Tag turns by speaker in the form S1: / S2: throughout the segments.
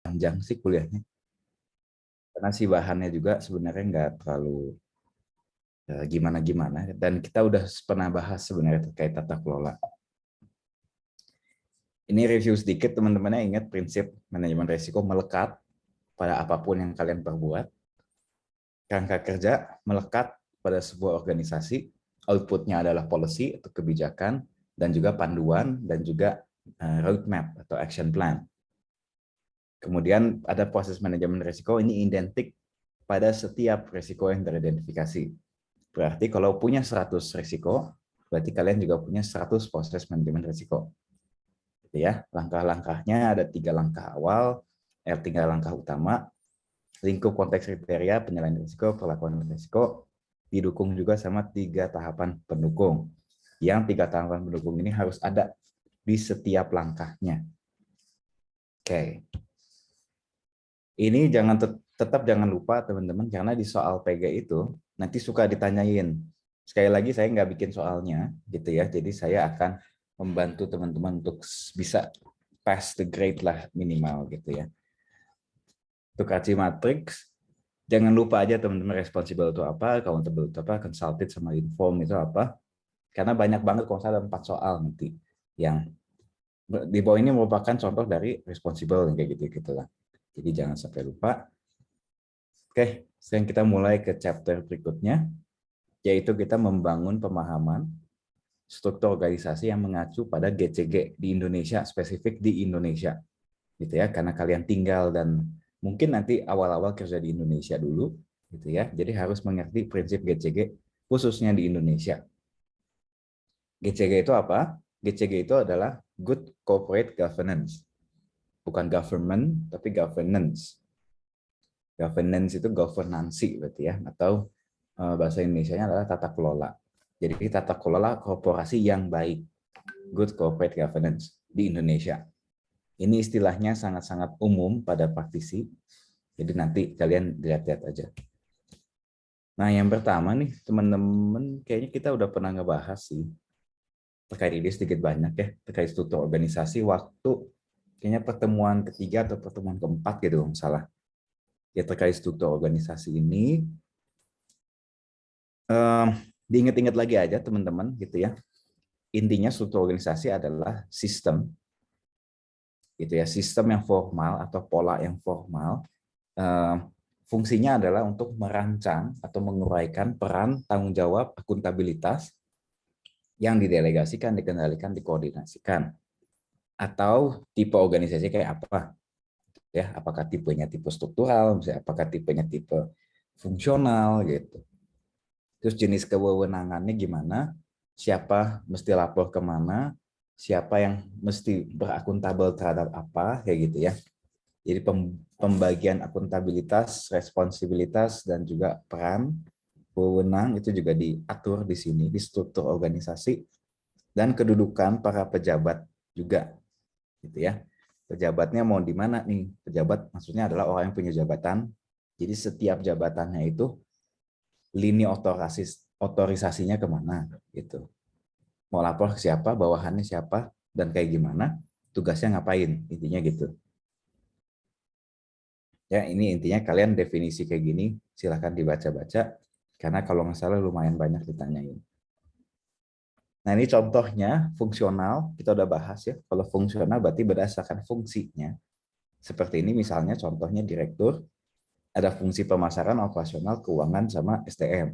S1: panjang sih kuliahnya. Karena si bahannya juga sebenarnya nggak terlalu gimana-gimana. Dan kita udah pernah bahas sebenarnya terkait tata kelola. Ini review sedikit teman-temannya, ingat prinsip manajemen risiko melekat pada apapun yang kalian perbuat. Kerangka kerja melekat pada sebuah organisasi, outputnya adalah policy atau kebijakan, dan juga panduan, dan juga roadmap atau action plan. Kemudian ada proses manajemen risiko, ini identik pada setiap risiko yang teridentifikasi. Berarti kalau punya 100 risiko, berarti kalian juga punya 100 proses manajemen risiko. Ya, langkah-langkahnya ada 3 langkah awal, 3 langkah utama, lingkup konteks kriteria, penilaian risiko, perlakuan risiko, didukung juga sama 3 tahapan pendukung. Yang 3 tahapan pendukung ini harus ada di setiap langkahnya. Oke. Ini tetap jangan lupa teman-teman, karena di soal PG itu nanti suka ditanyain. Sekali lagi saya nggak bikin soalnya, gitu ya. Jadi saya akan membantu teman-teman untuk bisa pass the grade lah minimal gitu ya. Untuk RC matrix, jangan lupa aja teman-teman responsible itu apa, accountable itu apa, consulted sama inform itu apa. Karena banyak banget kalau ada 4 soal nanti yang di bawah ini merupakan contoh dari responsible kayak gitu lah. Jadi jangan sampai lupa. Oke, sekarang kita mulai ke chapter berikutnya, yaitu kita membangun pemahaman struktur organisasi yang mengacu pada GCG di Indonesia, spesifik di Indonesia. Gitu ya, karena kalian tinggal dan mungkin nanti awal-awal kerja di Indonesia dulu, gitu ya. Jadi harus mengerti prinsip GCG khususnya di Indonesia. GCG itu apa? GCG itu adalah Good Corporate Governance. Bukan government, tapi governance. Governance itu governansi berarti ya, atau bahasa Indonesianya adalah tata kelola. Jadi tata kelola korporasi yang baik, good corporate governance di Indonesia. Ini istilahnya sangat-sangat umum pada praktisi, jadi nanti kalian lihat-lihat aja. Nah yang pertama nih teman-teman, kayaknya kita udah pernah ngebahas sih terkait ini sedikit banyak ya, terkait struktur organisasi waktu kayaknya pertemuan ketiga atau pertemuan keempat gitu salah. Ya terkait struktur organisasi ini, diingat-ingat lagi aja teman-teman gitu ya. Intinya struktur organisasi adalah sistem gitu ya, sistem yang formal atau pola yang formal. Fungsinya adalah untuk merancang atau menguraikan peran, tanggung jawab, akuntabilitas yang didelegasikan, dikendalikan, dikoordinasikan. Atau tipe organisasi kayak apa? Ya, apakah tipenya tipe struktural, misalnya apakah tipenya tipe fungsional gitu. Terus jenis kewenangannya gimana, siapa mesti lapor kemana, siapa yang mesti berakuntabel terhadap apa, kayak gitu ya. Jadi pembagian akuntabilitas, responsibilitas, dan juga peran, wewenang itu juga diatur di sini, di struktur organisasi, dan kedudukan para pejabat juga, gitu ya. Pejabatnya mau di mana nih? Pejabat maksudnya adalah orang yang punya jabatan. Jadi setiap jabatannya itu lini otorisasinya kemana gitu. Mau lapor ke siapa, bawahannya siapa, dan kayak gimana, tugasnya ngapain, intinya gitu. Ya, ini intinya kalian definisi kayak gini, silahkan dibaca-baca, karena kalau nggak salah lumayan banyak ditanyain. Nah ini contohnya fungsional, kita udah bahas ya, kalau fungsional berarti berdasarkan fungsinya. Seperti ini misalnya contohnya direktur, ada fungsi pemasaran, operasional, keuangan, sama SDM,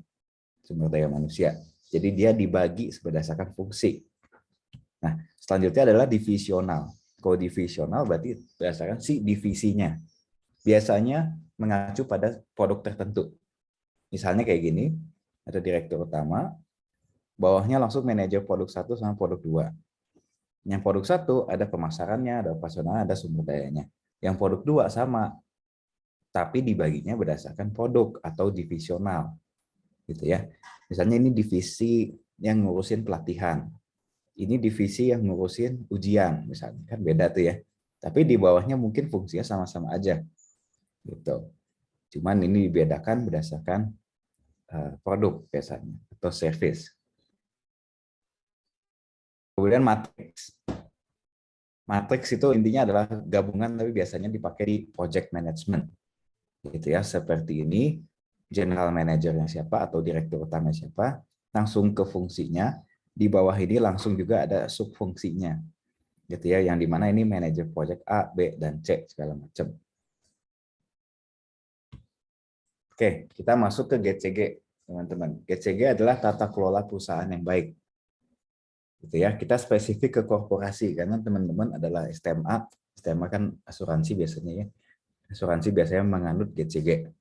S1: sumber daya manusia. Jadi dia dibagi berdasarkan fungsi. Nah, selanjutnya adalah divisional. Kalau divisional berarti berdasarkan si divisinya. Biasanya mengacu pada produk tertentu. Misalnya kayak gini, ada direktur utama, bawahnya langsung manajer produk 1 sama produk 2. Yang produk 1 ada pemasarannya, ada operasional, ada sumber dayanya. Yang produk 2 sama, tapi dibaginya berdasarkan produk atau divisional. Gitu ya. Misalnya ini divisi yang ngurusin pelatihan. Ini divisi yang ngurusin ujian misalnya, kan beda tuh ya. Tapi di bawahnya mungkin fungsinya sama-sama aja. Gitu. Cuman ini dibedakan berdasarkan produk biasanya atau service. Kemudian matriks. Matrix itu intinya adalah gabungan tapi biasanya dipakai di project management. Gitu ya, seperti ini, general manajernya siapa atau direktur utama siapa, langsung ke fungsinya, di bawah ini langsung juga ada subfungsinya. Gitu ya, yang dimana ini manajer project A, B, dan C segala macam. Oke, kita masuk ke GCG, teman-teman. GCG adalah tata kelola perusahaan yang baik. Gitu ya, kita spesifik ke korporasi karena teman-teman adalah STMA. STMA kan asuransi biasanya ya. Asuransi biasanya menganut GCG.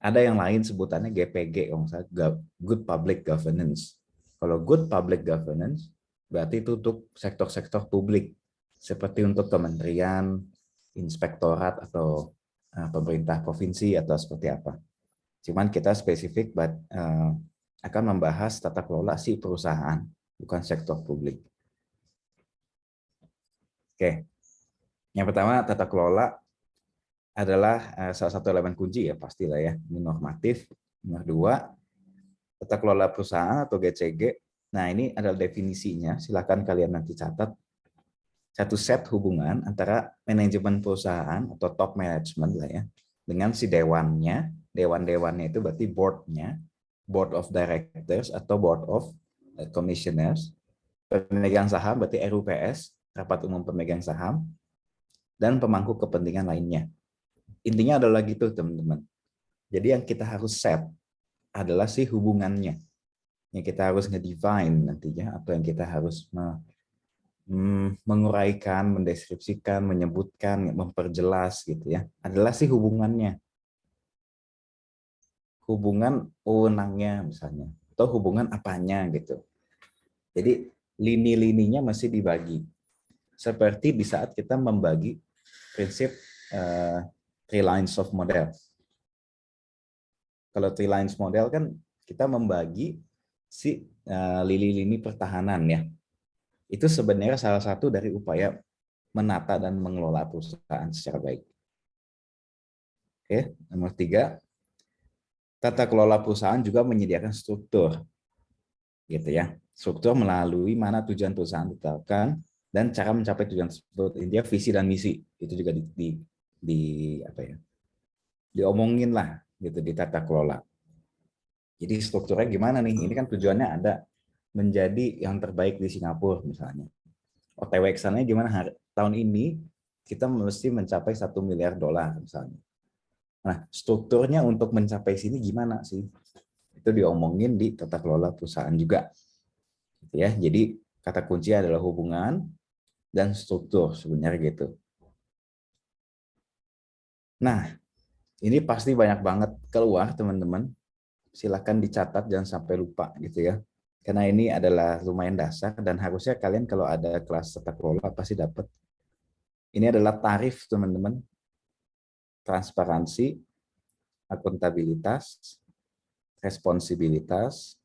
S1: Ada yang lain sebutannya GPG, Good Public Governance. Kalau Good Public Governance berarti itu untuk sektor-sektor publik seperti untuk kementerian, inspektorat atau pemerintah provinsi atau seperti apa. Cuman kita spesifik akan membahas tata kelola si perusahaan, bukan sektor publik. Oke, yang pertama tata kelola adalah salah satu elemen kunci ya pastilah ya, ini normatif. Nomor dua, tata kelola perusahaan atau GCG. Nah ini adalah definisinya, silakan kalian nanti catat. Satu set hubungan antara manajemen perusahaan atau top management lah ya, dengan si dewannya. Dewan-dewannya itu berarti board-nya, board of directors atau board of commissioners. Pemegang saham berarti RUPS, rapat umum pemegang saham, dan pemangku kepentingan lainnya. Intinya adalah gitu teman-teman. Jadi yang kita harus set adalah si hubungannya. Yang kita harus ngedefine nantinya, atau yang kita harus menguraikan, mendeskripsikan, menyebutkan, memperjelas gitu ya, adalah si hubungannya. Hubungan wewenangnya misalnya, atau hubungan apanya gitu. Jadi lini-lininya masih dibagi. Seperti di saat kita membagi prinsip three lines of model. Kalau three lines model kan kita membagi si lini-lini pertahanan ya. Itu sebenarnya salah satu dari upaya menata dan mengelola perusahaan secara baik. Oke, nomor 3, tata kelola perusahaan juga menyediakan struktur, gitu ya. Struktur melalui mana tujuan perusahaan ditetapkan dan cara mencapai tujuan tersebut. Intinya visi dan misi itu juga diomongin lah, gitu di tata kelola. Jadi strukturnya gimana nih? Ini kan tujuannya ada menjadi yang terbaik di Singapura misalnya. OTW kesannya gimana? Tahun ini kita mesti mencapai $1 miliar misalnya. Nah, strukturnya untuk mencapai sini gimana sih? Itu diomongin di tata kelola perusahaan juga. Gitu ya. Jadi kata kunci adalah hubungan dan struktur sebenarnya gitu. Nah, ini pasti banyak banget keluar teman-teman. Silakan dicatat, jangan sampai lupa gitu ya. Karena ini adalah lumayan dasar dan harusnya kalian kalau ada kelas tata kelola pasti dapat. Ini adalah tarif teman-teman. Transparansi, akuntabilitas, responsibilitas,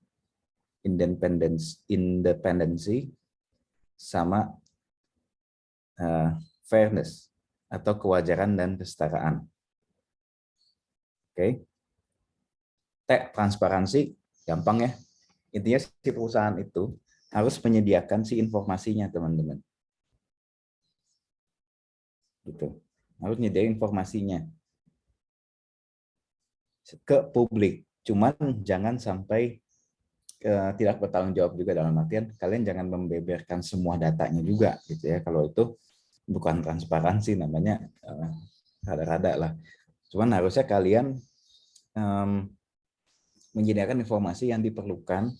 S1: independensi, sama fairness atau kewajaran dan kesetaraan. Oke. Transparansi gampang ya. Intinya si perusahaan itu harus menyediakan si informasinya, teman-teman. Gitu. Harus menyediakan informasinya ke publik. Cuman jangan sampai tidak bertanggung jawab juga, dalam artian kalian jangan membeberkan semua datanya juga gitu ya. Kalau itu bukan transparansi namanya, rada-rada lah. Cuman harusnya kalian menyediakan informasi yang diperlukan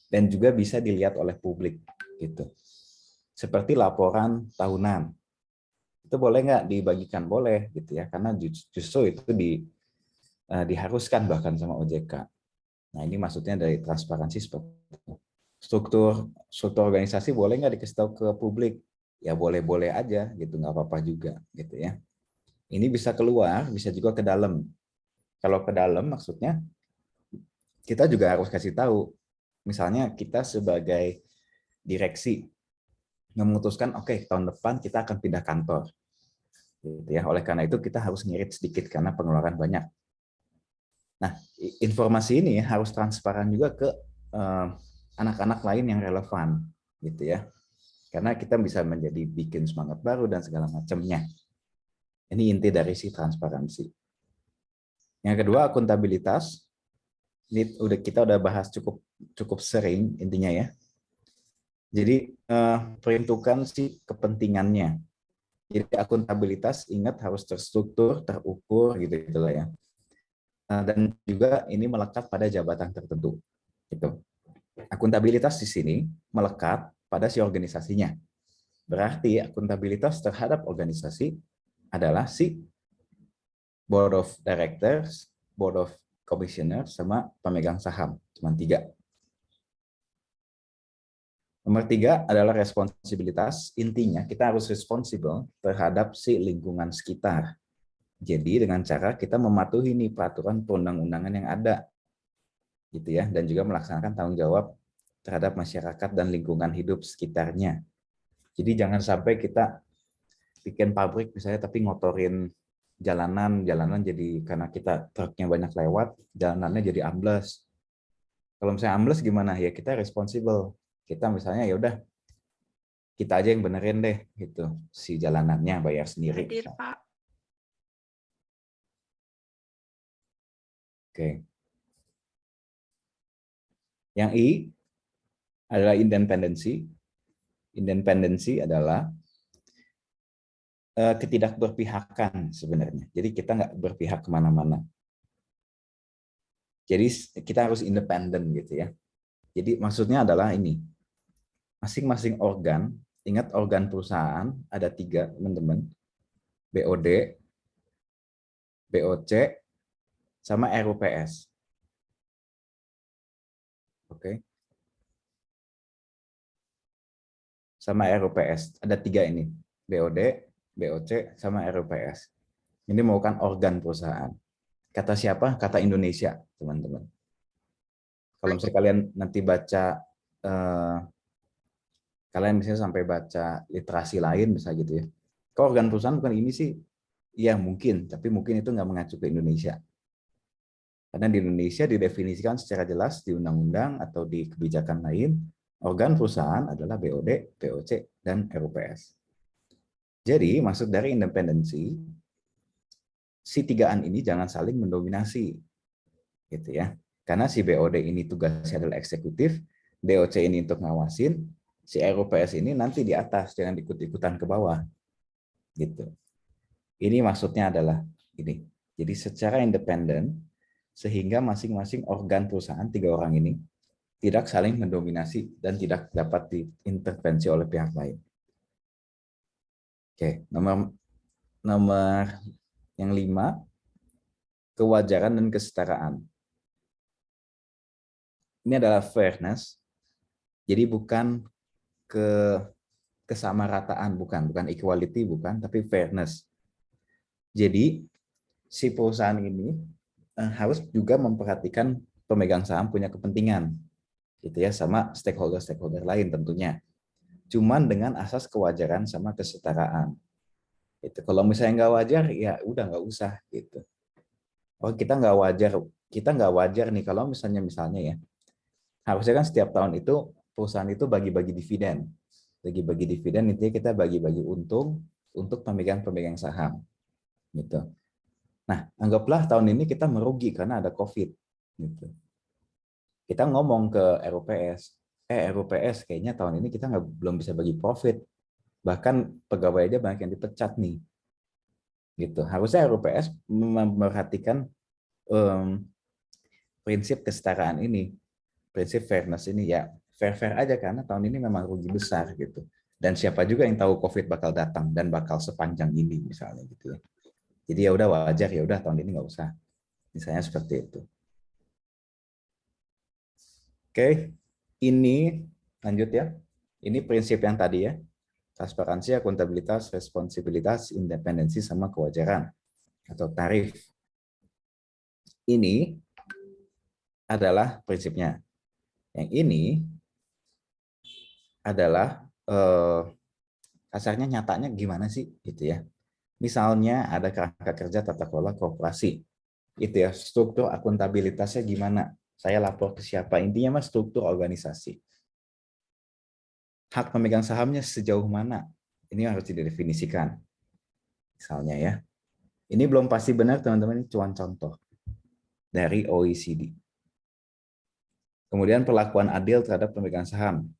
S1: dan juga bisa dilihat oleh publik gitu. Seperti laporan tahunan. Itu boleh nggak dibagikan? Boleh gitu ya, karena justru itu diharuskan bahkan sama OJK. Nah, ini maksudnya dari transparansi seperti itu. Struktur organisasi boleh nggak dikasih tahu ke publik? Ya boleh-boleh aja gitu, nggak apa-apa juga gitu ya. Ini bisa keluar, bisa juga ke dalam. Kalau ke dalam maksudnya kita juga harus kasih tahu. Misalnya kita sebagai direksi memutuskan oke, tahun depan kita akan pindah kantor. Gitu ya. Oleh karena itu kita harus ngirit sedikit karena pengeluaran banyak. Nah, informasi ini harus transparan juga ke anak-anak lain yang relevan gitu ya. Karena kita bisa menjadi bikin semangat baru dan segala macamnya. Ini inti dari si transparansi. Yang kedua, akuntabilitas. Ini kita udah bahas cukup sering intinya ya. Jadi peruntukan si kepentingannya. Jadi akuntabilitas ingat harus terstruktur, terukur gitu lah ya. Dan juga ini melekat pada jabatan tertentu. Gitu. Akuntabilitas di sini melekat pada si organisasinya. Berarti akuntabilitas terhadap organisasi adalah si Board of Directors, Board of Commissioners, sama pemegang saham. Cuma 3. Nomor 3 adalah responsibilitas. Intinya kita harus responsible terhadap si lingkungan sekitar. Jadi dengan cara kita mematuhi nih peraturan perundang-undangan yang ada. Gitu ya, dan juga melaksanakan tanggung jawab terhadap masyarakat dan lingkungan hidup sekitarnya. Jadi jangan sampai kita bikin pabrik misalnya tapi ngotorin jalanan jadi karena kita truknya banyak lewat, jalanannya jadi ambles. Kalau misalnya ambles gimana? Ya kita responsible. Kita misalnya ya udah kita aja yang benerin deh gitu. Si jalanannya bayar sendiri.
S2: Hadir, Pak.
S1: Oke. Yang I adalah independensi. Independensi adalah ketidakberpihakan sebenarnya. Jadi kita nggak berpihak kemana-mana. Jadi kita harus independen gitu ya. Jadi maksudnya adalah ini, masing-masing organ, ingat organ perusahaan ada 3 teman-teman, BOD, BOC, sama RUPS. Oke. Sama RUPS, ada 3 ini, BOD, BOC, sama RUPS. Ini merupakan organ perusahaan. Kata siapa? Kata Indonesia, teman-teman. Kalau misalnya kalian nanti baca, kalian misalnya sampai baca literasi lain, bisa gitu ya. Kalau organ perusahaan bukan ini sih, ya mungkin, tapi mungkin itu nggak mengacu ke Indonesia. Karena di Indonesia didefinisikan secara jelas di undang-undang atau di kebijakan lain, organ perusahaan adalah BOD, BOC, dan RUPS. Jadi maksud dari independensi, si 3-an ini jangan saling mendominasi, gitu ya. Karena si BOD ini tugasnya adalah eksekutif, BOC ini untuk ngawasin, si RUPS ini nanti di atas, jangan ikut-ikutan ke bawah, gitu. Ini maksudnya adalah ini. Jadi secara independen, sehingga masing-masing organ perusahaan 3 orang ini tidak saling mendominasi dan tidak dapat diintervensi oleh pihak lain. Oke, nomor yang 5, kewajaran dan kesetaraan. Ini adalah fairness. Jadi bukan kesamarataan, bukan equality, bukan, tapi fairness. Jadi si perusahaan ini harus juga memperhatikan pemegang saham punya kepentingan, gitu ya, sama stakeholder lain tentunya. Cuman dengan asas kewajaran sama kesetaraan. Itu kalau misalnya nggak wajar, ya udah nggak usah gitu. Oh kita nggak wajar nih kalau misalnya ya, harusnya kan setiap tahun itu perusahaan itu bagi-bagi dividen, intinya kita bagi-bagi untung untuk pemegang saham, gitu. Nah anggaplah tahun ini kita merugi karena ada COVID, gitu. Kita ngomong ke RUPS, RUPS kayaknya tahun ini kita belum bisa bagi profit, bahkan pegawai aja banyak yang dipecat nih, gitu. Harusnya RUPS memperhatikan prinsip kesetaraan ini, prinsip fairness ini, ya fair aja karena tahun ini memang rugi besar gitu. Dan siapa juga yang tahu COVID bakal datang dan bakal sepanjang ini misalnya gitu ya. Jadi ya udah wajar, ya udah tahun ini nggak usah. Misalnya seperti itu. Oke, ini lanjut ya. Ini prinsip yang tadi ya. Transparansi, akuntabilitas, responsibilitas, independensi, sama kewajaran atau tarif. Ini adalah prinsipnya. Yang ini adalah kasarnya nyatanya gimana sih gitu ya. Misalnya ada kerangka kerja tata kelola korporasi. Itu ya, struktur akuntabilitasnya gimana? Saya lapor ke siapa? Intinya mas struktur organisasi. hak pemegang sahamnya sejauh mana? Ini harus didefinisikan. Misalnya ya, ini belum pasti benar teman-teman, ini cuma contoh dari OECD. Kemudian perlakuan adil terhadap pemegang saham.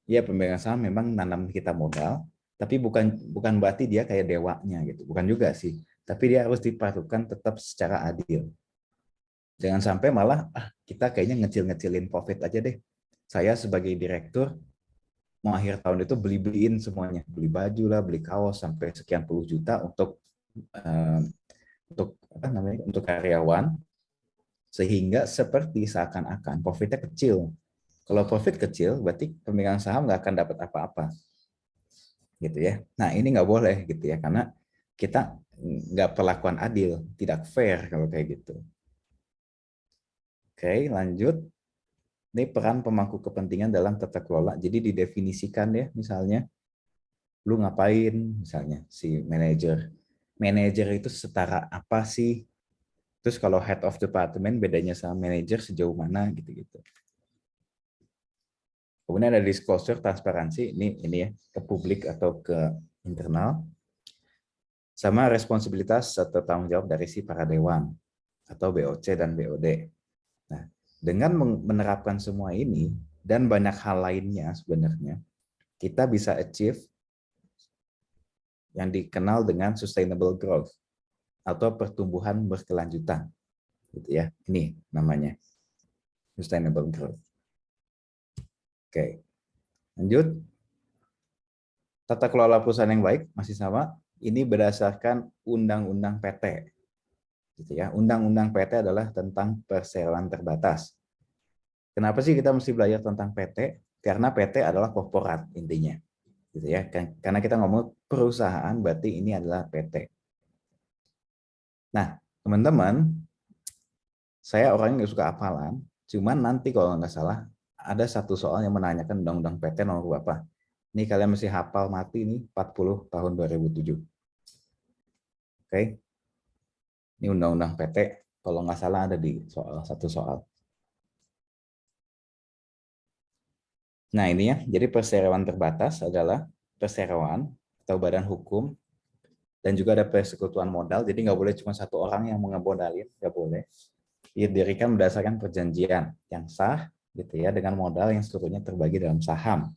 S1: Ya, pemegang saham memang nanam kita modal, tapi bukan berarti dia kayak dewanya gitu. Bukan juga sih. Tapi dia harus diperlakukan tetap secara adil. Jangan sampai malah kita kayaknya ngecil-ngecilin profit aja deh. Saya sebagai direktur mau akhir tahun itu beli-beliin semuanya, beli baju lah, beli kaos sampai sekian puluh juta eh, untuk apa namanya, untuk karyawan, sehingga seperti seakan-akan profitnya kecil. Kalau profit kecil, berarti pemegang saham nggak akan dapat apa-apa, gitu ya. Nah ini nggak boleh gitu ya, karena kita nggak perlakuan adil, tidak fair kalau kayak gitu. Oke, lanjut. Ini peran pemangku kepentingan dalam tata kelola. Jadi didefinisikan ya, misalnya, lu ngapain, misalnya si manajer. Manajer itu setara apa sih? Terus kalau head of department bedanya sama manajer sejauh mana gitu-gitu. Kemudian ada disclosure, transparansi, ini ya, ke publik atau ke internal. Sama responsibilitas atau tanggung jawab dari si para dewan atau BOC dan BOD. Nah, dengan menerapkan semua ini dan banyak hal lainnya sebenarnya, kita bisa achieve yang dikenal dengan sustainable growth atau pertumbuhan berkelanjutan, gitu ya. Ini namanya sustainable growth. Oke, lanjut. Tata kelola perusahaan yang baik masih sama. Ini berdasarkan Undang-Undang PT, gitu ya. Undang-Undang PT adalah tentang perseroan terbatas. Kenapa sih kita mesti belajar tentang PT? Karena PT adalah korporat intinya, gitu ya. Karena kita ngomong perusahaan, berarti ini adalah PT. Nah, teman-teman, saya orangnya nggak suka hafalan, cuman nanti kalau nggak salah ada satu soal yang menanyakan Undang-Undang PT nomor berapa. Ini kalian mesti hafal mati ini 40 tahun 2007. Oke, ini Undang-Undang PT, kalau nggak salah ada di satu soal. Nah ini ya, jadi perseroan terbatas adalah perseroan atau badan hukum, dan juga ada persekutuan modal, jadi nggak boleh cuma satu orang yang mengemodalin, nggak boleh. Didirikan berdasarkan perjanjian yang sah, gitu ya, dengan modal yang seluruhnya terbagi dalam saham.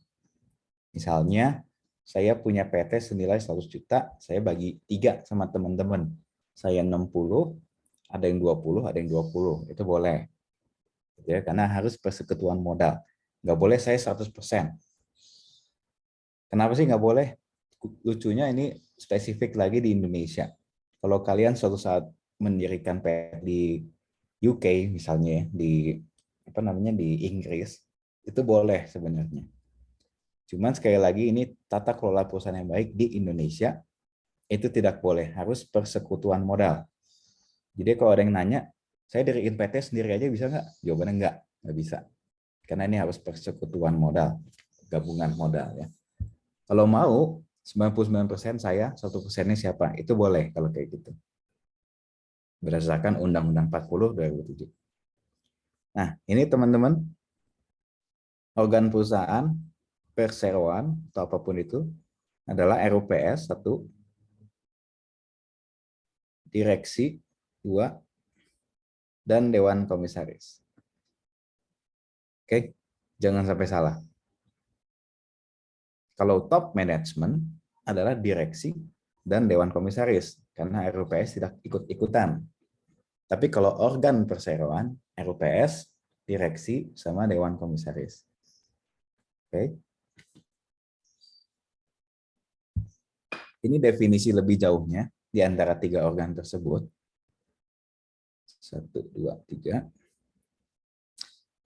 S1: Misalnya, saya punya PT senilai 100 juta, saya bagi 3 sama teman-teman. Saya 60, ada yang 20, ada yang 20, itu boleh. Gitu ya, karena harus persekutuan modal. Nggak boleh saya 100%. Kenapa sih nggak boleh? Lucunya ini spesifik lagi di Indonesia. Kalau kalian suatu saat mendirikan PT di UK misalnya, di apa namanya, di Inggris, itu boleh sebenarnya. Cuman sekali lagi ini tata kelola perusahaan yang baik di Indonesia itu tidak boleh, harus persekutuan modal. Jadi kalau ada yang nanya, saya diriin PT sendiri aja bisa nggak? Jawabannya nggak bisa. Karena ini harus persekutuan modal, gabungan modal ya. Kalau mau 99% saya, 1%-nya siapa? Itu boleh kalau kayak gitu. Berdasarkan Undang-Undang 40 2007. Nah, ini teman-teman, organ perusahaan, perseroan atau apapun itu adalah RUPS 1, direksi 2, dan dewan komisaris. Oke, jangan sampai salah. Kalau top management adalah direksi dan dewan komisaris, karena RUPS tidak ikut-ikutan. Tapi kalau organ perseroan, RUPS, direksi, sama dewan komisaris. Oke. Ini definisi lebih jauhnya di antara 3 organ tersebut. 1, 2, 3.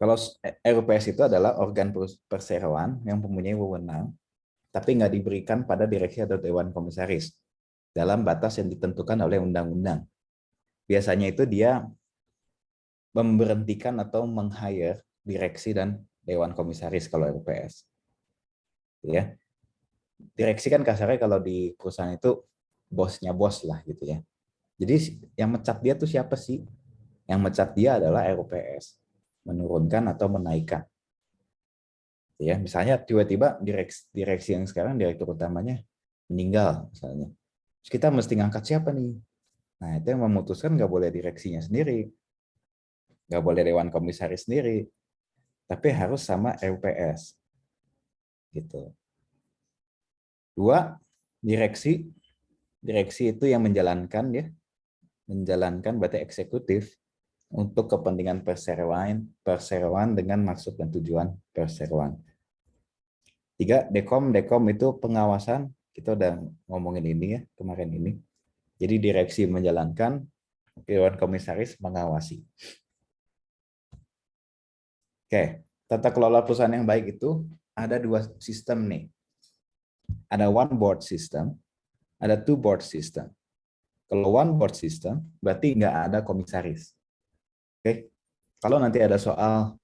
S1: Kalau RUPS itu adalah organ perseroan yang mempunyai wewenang, tapi nggak diberikan pada direksi atau dewan komisaris dalam batas yang ditentukan oleh undang-undang. Biasanya itu dia memberhentikan atau meng-hire direksi dan dewan komisaris kalau RUPS. Ya. Direksi kan kasarnya kalau di perusahaan itu bosnya bos lah gitu ya. Jadi yang mecat dia tuh siapa sih? Yang mecat dia adalah RUPS, menurunkan atau menaikkan. Ya, misalnya tiba-tiba direksi yang sekarang direktur utamanya meninggal misalnya. Terus kita mesti ngangkat siapa nih? Nah, itu yang memutuskan nggak boleh direksinya sendiri, nggak boleh dewan komisaris sendiri, tapi harus sama RUPS. Gitu. Dua, direksi. Direksi itu yang menjalankan ya, menjalankan berarti eksekutif untuk kepentingan perseroan dengan maksud dan tujuan perseroan. Tiga, dekom. Dekom itu pengawasan. Kita udah ngomongin ini ya kemarin ini. Jadi direksi menjalankan, dewan komisaris mengawasi. Oke, tata kelola perusahaan yang baik itu ada dua sistem nih. Ada one board system, ada two board system. Kalau one board system berarti nggak ada komisaris. Oke, kalau nanti ada soal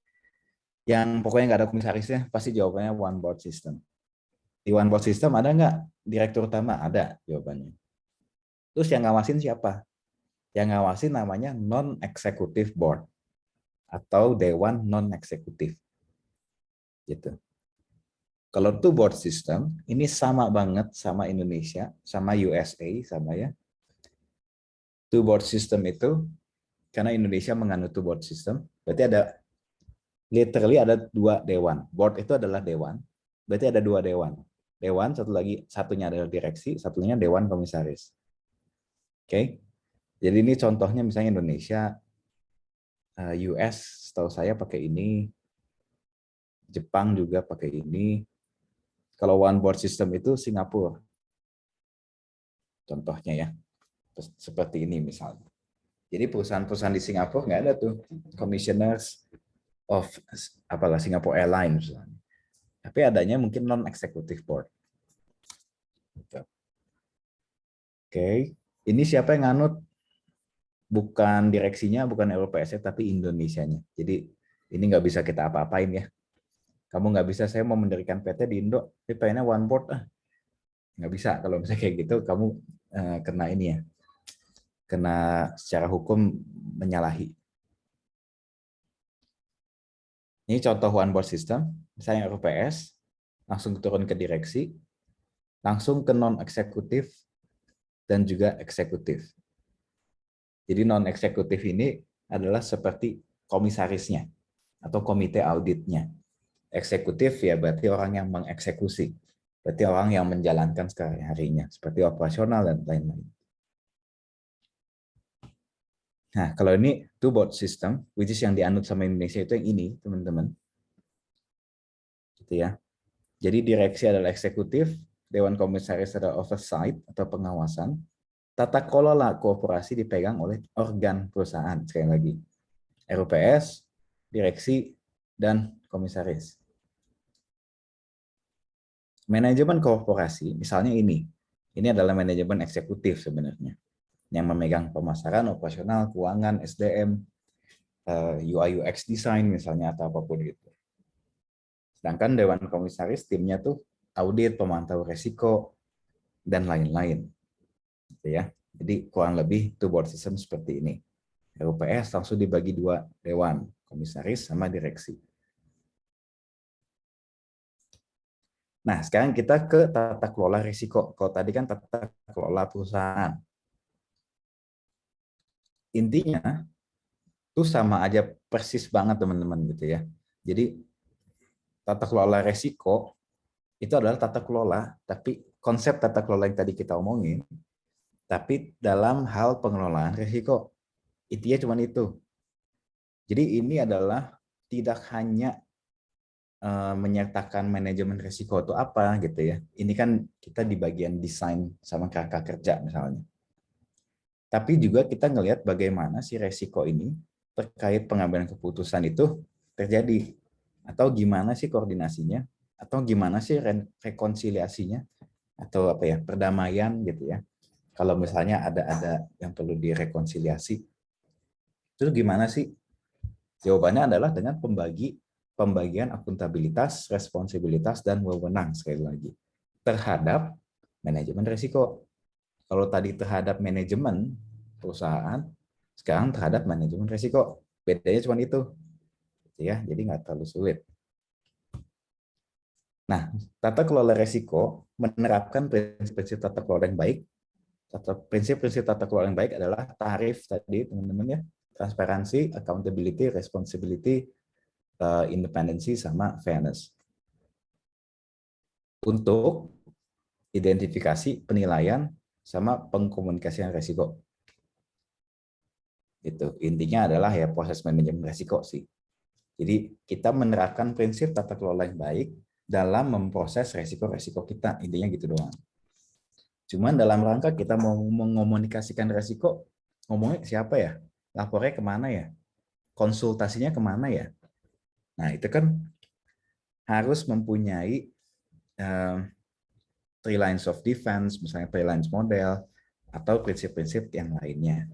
S1: yang pokoknya nggak ada komisarisnya, pasti jawabannya one board system. Di one board system ada nggak direktur utama? Ada jawabannya. Terus yang ngawasin siapa? Yang ngawasin namanya non-executive board atau dewan non-eksekutif. Gitu. Kalau two board system, ini sama banget sama Indonesia, sama USA, sama ya. Two board system itu, karena Indonesia menganut two board system, berarti ada, literally ada dua dewan. Board itu adalah dewan, berarti ada dua dewan. Dewan, satunya adalah direksi, satunya dewan komisaris. Oke, jadi ini contohnya misalnya Indonesia, US, setahu saya pakai ini, Jepang juga pakai ini. Kalau one board system itu Singapura. Contohnya ya. Seperti ini misalnya. Jadi perusahaan-perusahaan di Singapura nggak ada tuh commissioners of apalah Singapore Airlines. Tapi adanya mungkin non-executive board. Oke. Ini siapa yang nganut? Bukan direksinya, bukan LPS, tapi Indonesianya. Jadi ini nggak bisa kita apa-apain ya. Kamu nggak bisa, saya mau mendirikan PT di Indo, tapi pengennya one board, nggak bisa. Kalau misalnya kayak gitu, kamu kena ini ya, kena secara hukum menyalahi. Ini contoh one board system, misalnya RUPS, langsung turun ke direksi, langsung ke non-eksekutif, dan juga eksekutif. Jadi non-eksekutif ini adalah seperti komisarisnya, atau komite auditnya. Eksekutif ya berarti orang yang mengeksekusi, berarti orang yang menjalankan sehari-harinya, seperti operasional dan lain-lain. Nah, kalau ini two board system, which is yang dianut sama Indonesia itu yang ini, teman-teman. Gitu ya. Jadi direksi adalah eksekutif, dewan komisaris adalah oversight atau pengawasan, tata kelola korporasi dipegang oleh organ perusahaan, sekali lagi. RUPS, direksi, dan komisaris. Manajemen korporasi, misalnya ini adalah manajemen eksekutif sebenarnya, yang memegang pemasaran, operasional, keuangan, SDM, UI UX design misalnya, atau apapun itu. Sedangkan Dewan Komisaris timnya tuh audit, pemantau resiko, dan lain-lain. Gitu ya. Jadi kurang lebih two board system seperti ini. RUPS langsung dibagi dua dewan, komisaris sama direksi. Nah, sekarang kita ke tata kelola risiko. Kalau tadi kan tata kelola perusahaan. Intinya, itu sama aja persis banget teman-teman gitu ya. Jadi, tata kelola risiko itu adalah tata kelola, tapi konsep tata kelola yang tadi kita omongin, tapi dalam hal pengelolaan risiko. Intinya cuma itu. Jadi ini adalah tidak hanya menyertakan manajemen risiko itu apa gitu ya. Ini kan kita di bagian desain sama kakak kerja misalnya. Tapi juga kita ngelihat bagaimana si risiko ini terkait pengambilan keputusan itu terjadi. Atau gimana sih koordinasinya, atau gimana sih rekonsiliasinya, atau apa ya, perdamaian gitu ya. Kalau misalnya ada yang perlu direkonsiliasi, itu gimana sih? Jawabannya adalah dengan pembagian akuntabilitas, responsibilitas, dan wewenang sekali lagi terhadap manajemen risiko. Kalau tadi terhadap manajemen perusahaan, sekarang terhadap manajemen risiko. Bedanya cuma itu, ya. Jadi nggak terlalu sulit. Nah, tata kelola risiko menerapkan prinsip-prinsip tata kelola yang baik. Prinsip-prinsip tata kelola yang baik adalah tarif tadi, teman-teman ya, transparansi, accountability, responsibility, independency, sama fairness. Untuk identifikasi, penilaian, sama pengkomunikasian risiko. Itu intinya adalah ya proses manajemen risiko sih. Jadi kita menerapkan prinsip tata kelola yang baik dalam memproses risiko-risiko kita, intinya gitu doang. Cuman dalam rangka kita mau mengomunikasikan risiko, ngomongnya siapa ya? Lapornya kemana ya? Konsultasinya kemana ya? Nah itu kan harus mempunyai three lines of defense, misalnya three lines model, atau prinsip-prinsip yang lainnya.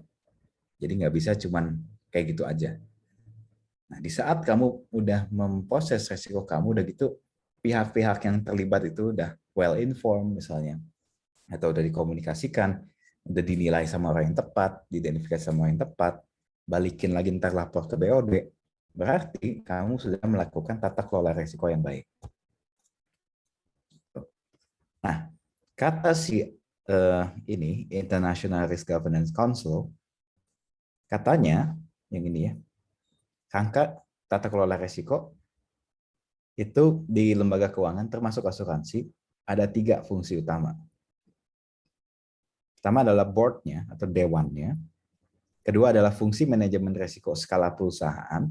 S1: Jadi nggak bisa cuman kayak gitu aja. Nah, di saat kamu udah memproses resiko kamu, udah gitu pihak-pihak yang terlibat itu udah well informed misalnya, atau udah dikomunikasikan, udah dinilai sama orang yang tepat, diidentifikasi sama orang yang tepat, balikin lagi ntar lapor ke BOD, berarti kamu sudah melakukan tata kelola resiko yang baik. Nah, kata si ini International Risk Governance Council, katanya yang ini ya, angka tata kelola resiko itu di lembaga keuangan termasuk asuransi ada 3 fungsi utama. Pertama adalah board-nya atau dewannya. Kedua adalah fungsi manajemen risiko skala perusahaan.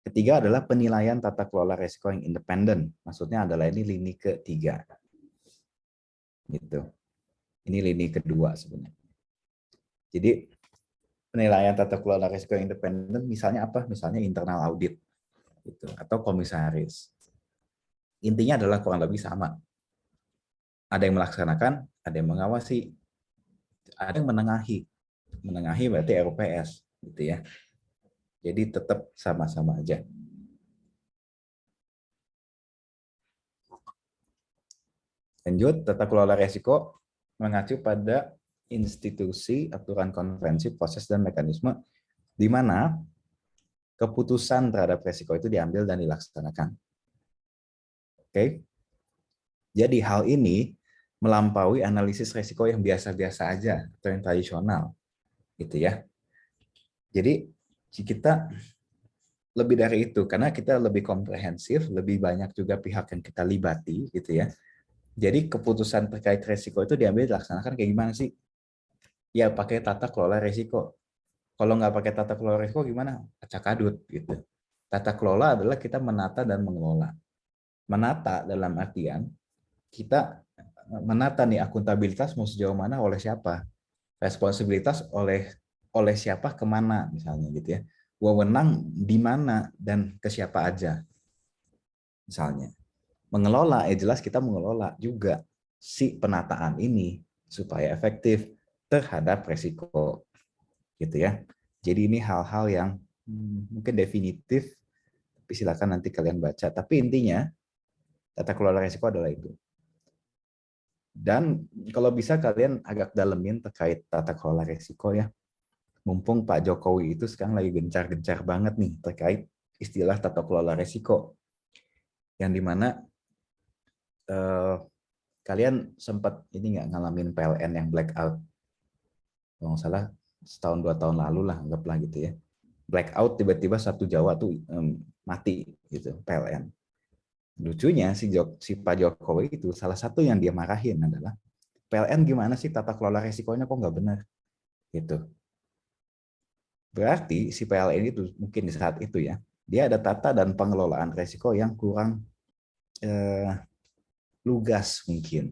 S1: Ketiga adalah penilaian tata kelola risiko yang independen. Maksudnya adalah ini lini ketiga. Gitu. Ini lini kedua sebenarnya. Jadi penilaian tata kelola risiko yang independen misalnya apa? Misalnya internal audit gitu, atau komisaris. Intinya adalah kurang lebih sama. Ada yang melaksanakan, ada yang mengawasi, ada yang menengahi. Menengahi berarti RUPS gitu ya. Jadi tetap sama-sama aja. Lanjut, tata kelola risiko mengacu pada institusi, aturan konferensi, proses, dan mekanisme di mana keputusan terhadap risiko itu diambil dan dilaksanakan. Oke. Jadi hal ini melampaui analisis risiko yang biasa-biasa aja atau yang tradisional. Gitu ya. Jadi kita lebih dari itu karena kita lebih komprehensif, lebih banyak juga pihak yang kita libati gitu ya. Jadi keputusan terkait risiko itu diambil dilaksanakan kayak gimana sih? Ya pakai tata kelola risiko. Kalau nggak pakai tata kelola risiko gimana? Acak adut gitu. Tata kelola adalah kita menata dan mengelola. Menata dalam artian kita menata nih akuntabilitas mau sejauh mana oleh siapa, responsibilitas oleh siapa kemana misalnya gitu ya, wewenang di mana dan ke siapa aja misalnya. Mengelola jelas kita mengelola juga si penataan ini supaya efektif terhadap resiko gitu ya. Jadi ini hal-hal yang mungkin definitif, tapi silakan nanti kalian baca. Tapi intinya tata kelola resiko adalah itu. Dan kalau bisa kalian agak dalemin terkait tata kelola resiko ya. Mumpung Pak Jokowi itu sekarang lagi gencar-gencar banget nih terkait istilah tata kelola resiko. Yang dimana kalian sempat ini nggak ngalamin PLN yang blackout? Kalau nggak salah setahun 2 tahun lalu lah anggaplah gitu ya. Blackout tiba-tiba satu Jawa tuh mati gitu PLN. Lucunya si Pak Jokowi itu salah satu yang dia marahin adalah PLN gimana sih tata kelola resikonya kok nggak benar gitu. Berarti si PLN itu mungkin di saat itu ya dia ada tata dan pengelolaan resiko yang kurang lugas mungkin.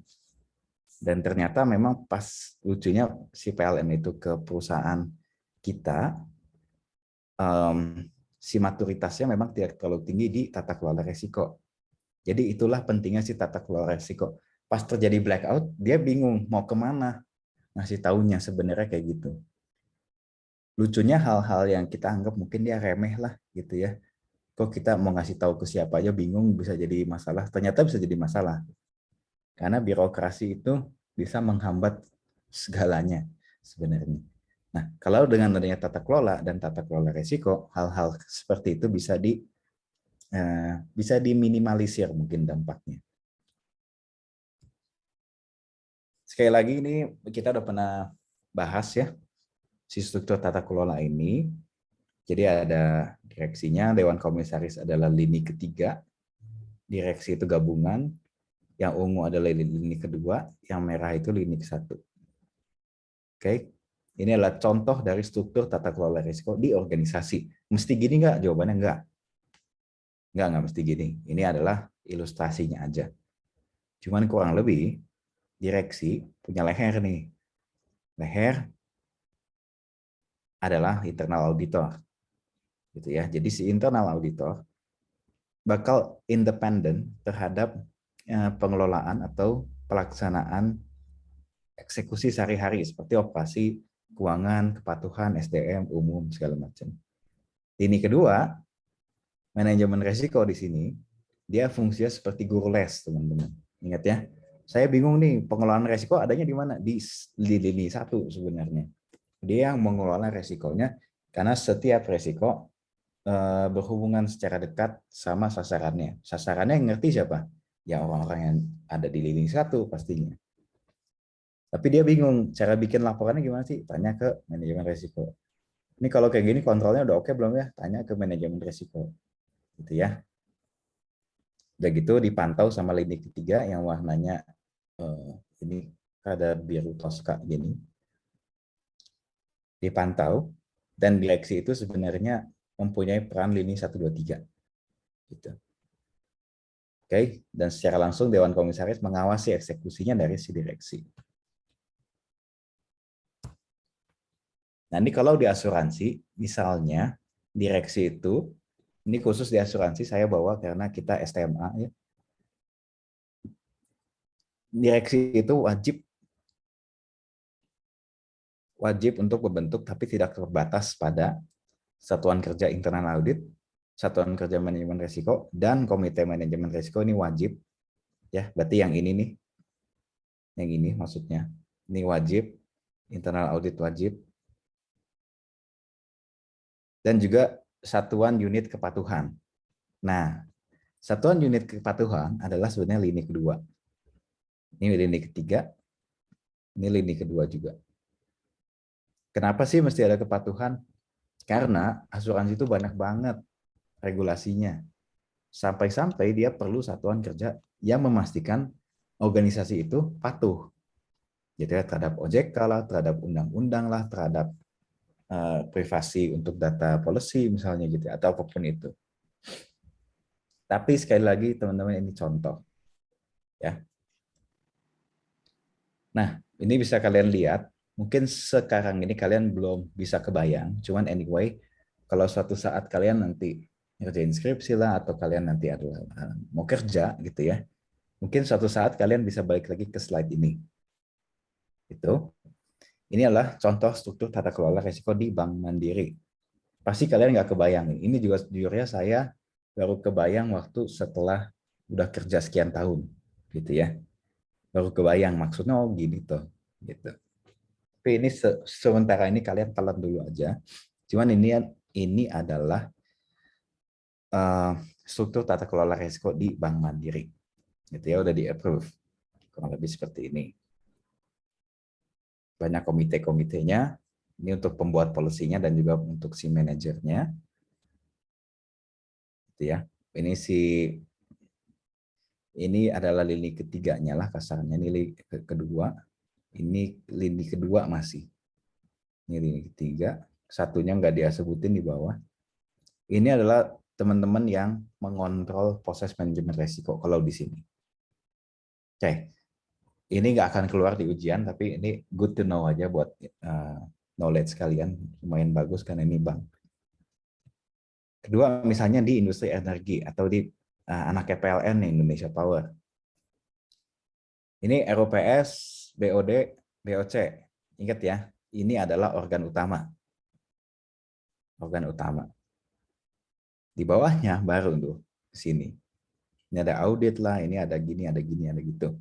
S1: Dan ternyata memang pas lucunya si PLN itu ke perusahaan kita, si maturitasnya memang tidak terlalu tinggi di tata kelola resiko. Jadi itulah pentingnya si tata kelola resiko. Pas terjadi blackout, dia bingung mau kemana ngasih taunya sebenarnya kayak gitu. Lucunya hal-hal yang kita anggap mungkin dia remeh lah gitu ya. Kok kita mau ngasih tahu ke siapa aja bingung bisa jadi masalah. Ternyata bisa jadi masalah. Karena birokrasi itu bisa menghambat segalanya sebenarnya. Nah, kalau dengan adanya tata kelola dan tata kelola resiko, hal-hal seperti itu bisa bisa diminimalisir mungkin dampaknya. Sekali lagi ini kita udah pernah bahas ya si struktur tata kelola ini. Jadi ada direksinya, Dewan Komisaris adalah lini ketiga, direksi itu gabungan, yang ungu adalah lini kedua, yang merah itu lini ke-1. Oke, ini adalah contoh dari struktur tata kelola risiko di organisasi. Mesti gini nggak? Jawabannya nggak. Nggak mesti gini. Ini adalah ilustrasinya aja. Cuman kurang lebih, direksi punya leher nih. Leher adalah internal auditor. Gitu ya. Jadi si internal auditor bakal independen terhadap pengelolaan atau pelaksanaan eksekusi sehari-hari seperti operasi keuangan, kepatuhan, SDM, umum, segala macam. Ini kedua, manajemen resiko di sini, dia fungsinya seperti guru les, teman-teman. Ingat ya, saya bingung nih, pengelolaan resiko adanya di mana? Di lini 1 sebenarnya. Dia yang mengelola resikonya, karena setiap resiko berhubungan secara dekat sama sasarannya. Sasarannya yang ngerti siapa? Ya orang-orang yang ada di lini 1 pastinya. Tapi dia bingung, cara bikin laporannya gimana sih? Tanya ke manajemen resiko. Ini kalau kayak gini kontrolnya udah oke belum ya? Tanya ke manajemen resiko. Gitu ya. Udah gitu dipantau sama lini ketiga yang warnanya ini ada biru toska gini. Dipantau dan direksi itu sebenarnya mempunyai peran lini 1, 2, 3. Gitu. Oke, dan secara langsung Dewan Komisaris mengawasi eksekusinya dari si direksi. Nah, ini kalau di asuransi, misalnya direksi itu, ini khusus di asuransi saya bawa karena kita STMA ya. Direksi itu wajib untuk membentuk tapi tidak terbatas pada satuan kerja internal audit, satuan kerja manajemen risiko, dan komite manajemen risiko ini wajib. Ya, berarti yang ini nih. Yang ini maksudnya. Ini wajib, internal audit wajib. Dan juga satuan unit kepatuhan. Nah, satuan unit kepatuhan adalah sebenarnya lini kedua. Ini lini ketiga, ini lini kedua juga. Kenapa sih mesti ada kepatuhan? Karena asuransi itu banyak banget regulasinya. Sampai-sampai dia perlu satuan kerja yang memastikan organisasi itu patuh. Gitu ya, terhadap OJK lah, terhadap undang-undang lah, terhadap privasi untuk data policy misalnya gitu, atau apapun itu. Tapi sekali lagi teman-teman ini contoh. Ya. Nah, ini bisa kalian lihat, mungkin sekarang ini kalian belum bisa kebayang, cuman anyway, kalau suatu saat kalian nanti ngerjain skripsi lah, atau kalian nanti adalah mau kerja gitu ya, mungkin suatu saat kalian bisa balik lagi ke slide ini. Itu. Ini adalah contoh struktur tata kelola risiko di Bank Mandiri. Pasti kalian nggak kebayang. Ini juga jujurnya saya baru kebayang waktu setelah udah kerja sekian tahun, gitu ya. Baru kebayang maksudnya oh gini tuh, gitu. Tapi ini sementara ini kalian telan dulu aja. Cuman ini adalah struktur tata kelola risiko di Bank Mandiri. Gitu ya, udah di-approve. Kurang lebih seperti ini. Banyak komite-komitenya. Ini untuk pembuat polisinya dan juga untuk si manajernya. Gitu ya. Ini adalah lini ketiganya lah kasarnya. Ini lini kedua. Ini lini kedua masih. Ini lini ketiga. Satunya nggak dia sebutin di bawah. Ini adalah teman-teman yang mengontrol proses manajemen resiko kalau di sini. Oke. Ini nggak akan keluar di ujian, tapi ini good to know aja buat knowledge kalian. Lumayan bagus karena ini bank. Kedua, misalnya di industri energi atau di anaknya PLN nih, Indonesia Power. Ini ROPS, BOD, BOC. Ingat ya, ini adalah organ utama. Organ utama. Di bawahnya baru tuh ke sini. Ini ada audit lah, ini ada gini, ada gini, ada gitu.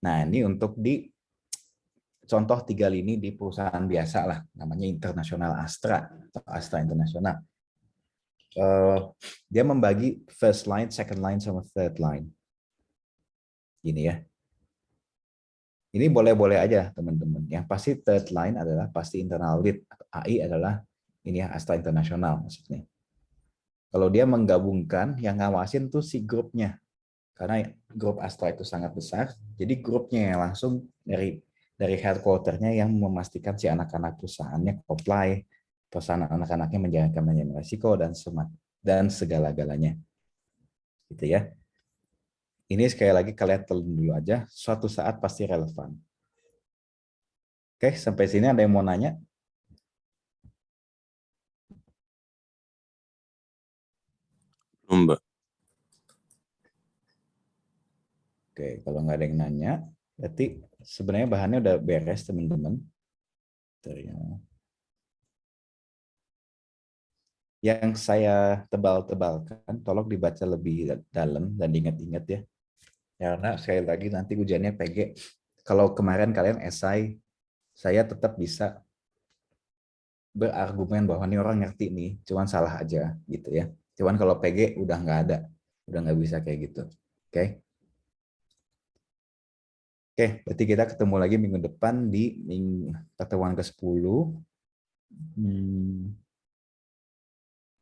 S1: Nah, ini untuk di contoh 3 lini di perusahaan biasa lah, namanya Internasional Astra atau Astra Internasional. dia membagi first line, second line, sama third line. Gini ya. Ini boleh-boleh aja teman-teman. Yang pasti third line adalah pasti internal lead. AI adalah ini ya, Astra Internasional maksudnya. Kalau dia menggabungkan, yang ngawasin tuh si grupnya. Karena grup Astra itu sangat besar, jadi grupnya yang langsung dari headquarternya yang memastikan si anak-anak perusahaannya comply, perusahaan anak-anaknya menjalankan manajemen risiko dan segala-galanya. Gitu ya. Ini sekali lagi kalian telan dulu aja, suatu saat pasti relevan. Oke, sampai sini ada yang mau nanya?
S2: Belum, Mbak.
S1: Oke, kalau nggak ada yang nanya, berarti sebenarnya bahannya udah beres teman-teman. Yang saya tebal-tebalkan, tolong dibaca lebih dalam dan diingat-ingat ya. Karena sekali lagi nanti ujiannya PG. Kalau kemarin kalian esai, saya tetap bisa berargumen bahwa ini orang ngerti nih, cuman salah aja gitu ya. Cuman kalau PG udah nggak ada, udah nggak bisa kayak gitu. Oke? Oke, berarti kita ketemu lagi minggu depan di pertemuan ke-10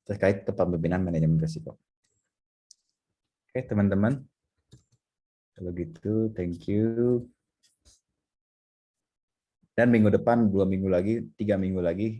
S1: terkait kepemimpinan manajemen risiko. Oke, teman-teman. Kalau gitu, thank you. Dan minggu depan, 2 minggu lagi, 3 minggu lagi,